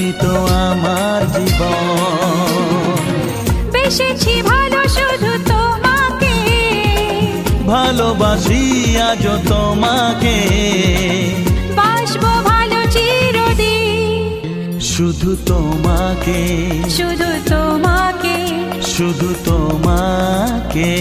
তুমি তো আমার জীবন। বেসেছি ভালো শুধু তোমাকে, ভালোবাসি আজ তোমাকে, বাসবো ভালো চিরদিন। শুধু তোমাকে, শুধু তোমাকে, শুধু তোমাকে।